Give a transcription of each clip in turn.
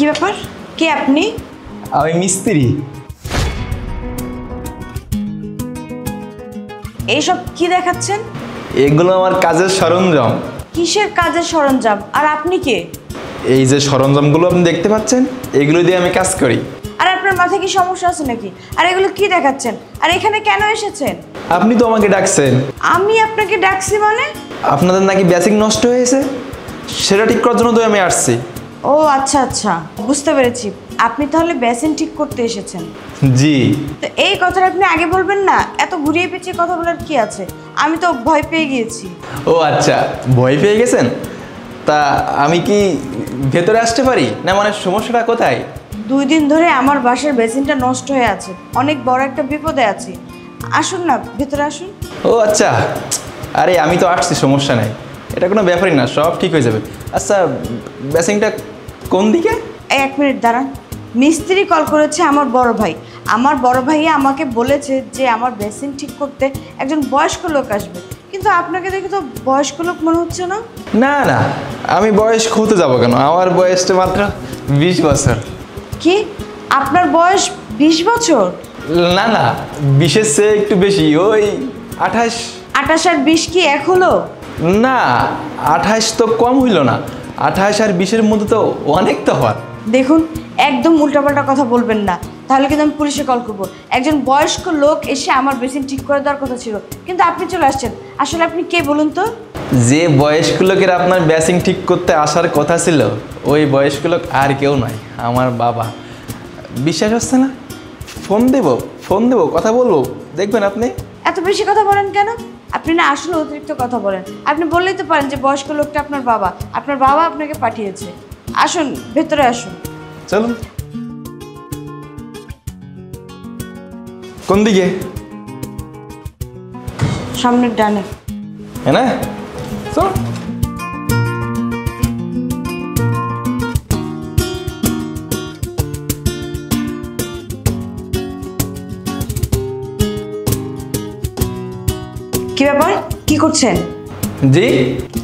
কি ব্যাপার? কে আপনি? আমি মিস্ত্রি। এইসব কি দেখাচ্ছেন? এগুলো আমার কাজের সরঞ্জাম। কিসের কাজের সরঞ্জাম? আর আপনি কে? এই যে সরঞ্জামগুলো আপনি দেখতে পাচ্ছেন, এগুলো দিয়ে আমি কাজ করি। আর আপনার মাথায় কি সমস্যা আছে নাকি? আর এগুলো কি দেখাচ্ছেন? আর এখানে কেন এসেছেন? আপনি তো আমাকে ডাকছেন। আমি আপনাকে ডাকছি মানে? আপনাদের নাকি বেসিক নষ্ট হয়েছে, সেটা ঠিক করার জন্য তো আমি আসছি। ও আচ্ছা আচ্ছা, বুঝতে পেরেছি। আপনি তাহলে বেসিন ঠিক করতে এসেছেন? জি। তো এই কথাটা আপনি আগে বলবেন না? এত ঘুরিয়ে পেঁচিয়ে কথা বলার কি আছে? আমি তো ভয় পেয়ে গিয়েছি। ও আচ্ছা, ভয় পেয়ে গেছেন? তা আমি কি ভেতরে আসতে পারি? না মানে সমস্যাটা কোথায়? 2 দিন ধরে আমার বাসার বেসিনটা নষ্ট হয়ে আছে, অনেক বড় একটা বিপদে আছি। আসুন না, ভেতরে আসুন। ও আচ্ছা, আরে আমি তো আসছি, সমস্যা নাই, এটা কোনো ব্যাপারই না, সব ঠিক হয়ে যাবে। আচ্ছা, বেসিংটা কোন দিকে? 1 মিনিট দাঁড়ান। মিস্ত্রি কল করেছে আমার বড় ভাই। আমার বড় ভাইয়া আমাকে বলেছে যে আমার বেসিন ঠিক করতে একজন বয়স্ক লোক আসবে, কিন্তু আপনাকে দেখে তো বয়স্ক লোক মনে হচ্ছে না। না না, আমি বয়স্ক হতে যাবো কেন? আমার বয়সটা মাত্র 20 বছর। কি? আপনার বয়স 20 বছর? না না, 20-এর চেয়ে একটু বেশি, ওই 28। 28 আর 20 কি এক হলো? না, 28 তো কম হইল না, 28 আর 20-এর মধ্যে তো অনেক তফাৎ। দেখুন, একদম উল্টাপাল্টা কথা বলবেন না, তাহলে কিন্তু আমি পুলিশে কল করবো। একজন বয়স্ক লোক এসে আমার বেসিন ঠিক করে দেওয়ার কথা ছিল, কিন্তু আপনি চলে আসছেন। আসলে আপনি কে বলুন তো? যে বয়স্ক লোকের আপনার বেসিং ঠিক করতে আসার কথা ছিল, ওই বয়স্ক লোক আর কেউ নয়, আমার বাবা। বিশ্বাস হচ্ছে না? ফোন দেবো, কথা বলবো, দেখবেন আপনি। এত বেশি কথা বলেন কেন? আপনি না আসলে অতিরিক্ত কথা বলেন। আপনি বললেই তো পারেন যে বয়স্ক লোকটা আপনার বাবা, আপনার বাবা আপনাকে পাঠিয়েছে। আসুন, ভেতরে আসুন। চলুন। কোন দিকে? সামনের ডানে। হ্যাঁ না, চল। কি ব্যাপার? কি করছেন? জি,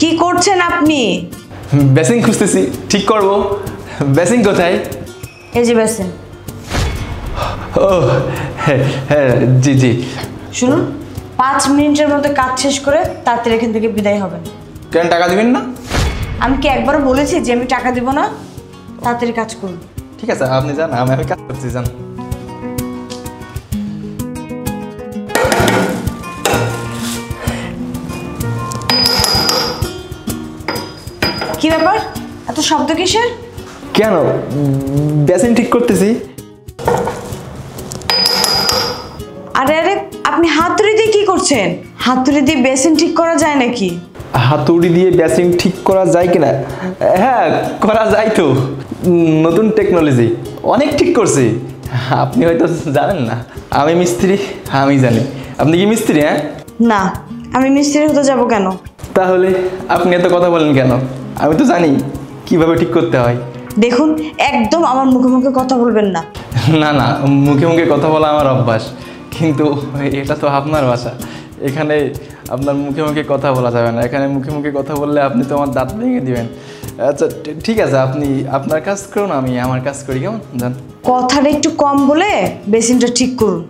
কি করছেন আপনি? বেসিং খুঁজতেছি, ঠিক করব। বেসিং কোথায়? এই যে বেসিন। ও হ্যাঁ হ্যাঁ, জি জি। শুনুন, 5 মিনিটের মধ্যে কাজ শেষ করে তাড়াতাড়ি এখান থেকে বিদায় হবেন। কেন, টাকা দিবেন না? আমি কি একবারও বলেছি যে আমি টাকা দিব না? তাড়াতাড়ি কাজ করুন। ঠিক আছে, আপনি যান, আমি কাজ করছি, যান। কি ব্যাপার? এত শব্দ কিসের? কেন, বেসিন ঠিক করতেছি। আরে আরে, আপনি হাতুড়ি দিয়ে কি করছেন? হাতুড়ি দিয়ে বেসিন ঠিক করা যায় নাকি? হাতুড়ি দিয়ে বেসিং ঠিক করা যায় কিনা? হ্যাঁ, করা যায় তো, নতুন টেকনোলজি, অনেক ঠিক করছি। আপনি হয়তো জানেন না, আমি মিস্ত্রি, আমি জানি। আপনি কি মিস্ত্রি? হ্যাঁ না, আমি মিস্ত্রি হতে যাব কেন? তাহলে আপনি এত কথা বলেন কেন? আমি তো জানি কিভাবে ঠিক করতে হয়। দেখুন, একদম আমার মুখে মুখে কথা বলবেন না। না না, মুখে মুখে কথা বলা আমার অভ্যাস, কিন্তু এটা তো আপনার ভাষা, এখানে আপনার মুখে মুখে কথা বলা যাবে না। এখানে মুখে মুখে কথা বললে আপনি তো আমার দাঁত ভেঙে দিবেন। আচ্ছা ঠিক আছে, আপনি আপনার কাজ করুন, আমি আমার কাজ করি, কেমন? জান, কথাটা একটু কম বলে বেসিনটা ঠিক করুন।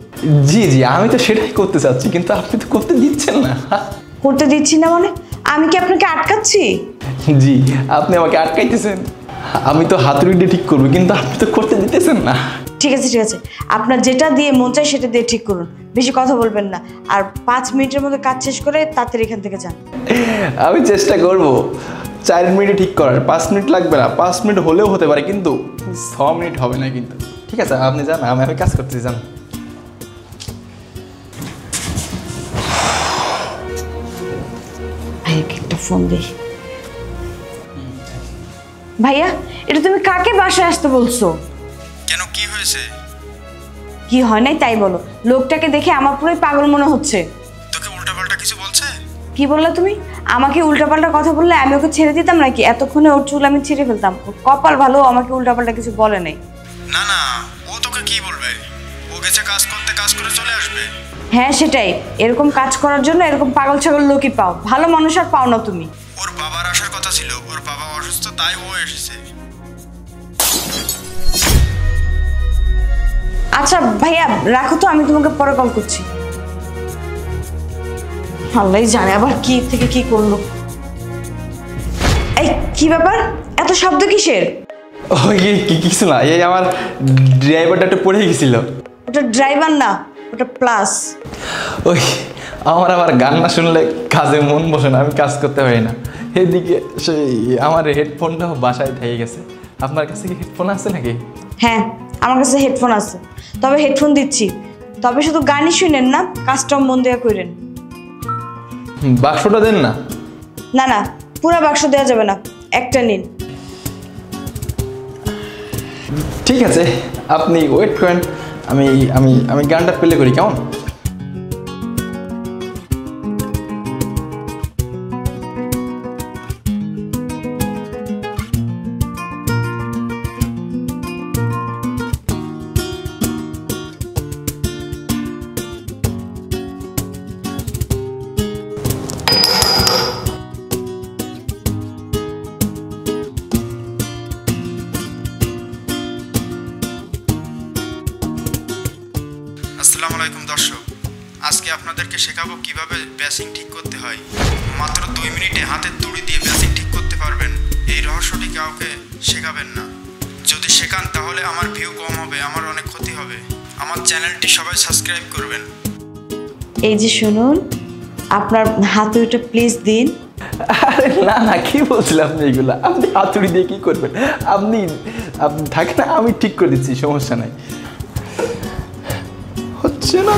জি জি, আমি তো সেটাই করতে চাচ্ছি, কিন্তু আপনি তো করতে দিচ্ছেন না। করতে দিচ্ছি না মানে? আমি কি আপনাকে আটকাচ্ছি? জি, আপনি আমাকে আটকাইতেছেন। আমি তো হাতুড়ি দিয়ে ঠিক করবো, কিন্তু আপনি তো করতে দিতেছেন না। ঠিক আছে ঠিক আছে, আপনার যেটা দিয়ে মন চায় সেটা দিয়ে ঠিক করুন, বেশি কথা বলবেন না। আর 5 মিনিটের মধ্যে কাজ শেষ করে তাড়াতাড়ি এখান থেকে যান। আমি চেষ্টা করব 4 মিনিটে ঠিক করার, 5 মিনিট লাগবে না, 5 মিনিট হলেও হতে পারে, কিন্তু 6 মিনিট হবে না কিন্তু। ঠিক আছে, আপনি যান, আমি কাজ করতে যান। ভাইয়াকে একটা ফোন দিই। ভাইয়া, এটা তুমি কাকে বাসায় আসতে বলছো? কেন, কি হয়েছে? কি হয় নাই তাই বলো। লোকটাকে দেখে আমার পুরোই পাগল মনে হচ্ছে। তোকে উল্টাপাল্টা কিছু বলছে? কি বললা তুমি? আমাকে উল্টাপাল্টা কথা বললে আমি ওকে ছেড়ে দিতাম নাকি? এতক্ষণে ওর চুল আমি ছিঁড়ে ফেলতাম। কপাল ভালো, আমাকে উল্টাপাল্টা কিছু বলে নাই। না না, ও তোকে কি বলবে? ও গেছে কাজ করতে, কাজ করে চলে আসবে। হ্যাঁ সেটাই, এরকম কাজ করার জন্য এরকম পাগল ছাগল লোকই পাও, ভালো মানুষ আর পাও না তুমি। ওর বাবার আসার কথা ছিল, ওর বাবা অসুস্থ, তাই ও এসেছে। আচ্ছা ভাইয়া রাখো তো, আমি তোমাকে পরে কল করছি। আল্লাহ জানে আবার কি থেকে কি করলো। এই কি ব্যাপার, এত শব্দ কিসের? ওই কিছু না, এই আমার ড্রাইভারটা একটু পড়ে গেছিল। ওটা ড্রাইভার না, ওটা প্লাস। ওই আমার আবার গান না শুনলে কাজে মন বসে না, আমি কাজ করতে পারি না। এদিকে সেই আমার হেডফোনটাও বাসায় থেকে গেছে। আপনার কাছে কি হেডফোন আছে নাকি? হ্যাঁ আমার কাছে হেডফোন আছে, তবে হেডফোন দিচ্ছি, তবে শুধু গানই শুনেন না, কাজটাও মন দিয়ে করেন। বাক্সটা দেন না। না না, পুরো বাক্স দেওয়া যাবে না, একটা নিন। ঠিক আছে, আপনি ওয়েট করেন, আমি আমি আমি গানটা প্লে করি কেমন? আসসালামু আলাইকুম দর্শক, আজকে আপনাদেরকে শেখাবো কিভাবে বেসিং ঠিক করতে হয়। মাত্র 2 মিনিটে হাতের তুড়ি দিয়ে বেসিং ঠিক করতে পারবেন। এই রহস্যটি কাউকে শেখাবেন না, যদি শেখান তাহলে আমার ভিউ কম হবে, আমার অনেক ক্ষতি হবে। আমার চ্যানেলটি সবাই সাবস্ক্রাইব করবেন। এই যে শুনুন, আপনার হাতুড়িটা প্লিজ দিন। আরে না না, কি বলছিলেন আপনি এগুলা? আপনি হাতুড়ি দিয়ে কি করবেন? আপনি আপনি থাকেন, আমি ঠিক করে দিচ্ছি, সমস্যা নাই। হচ্ছে না।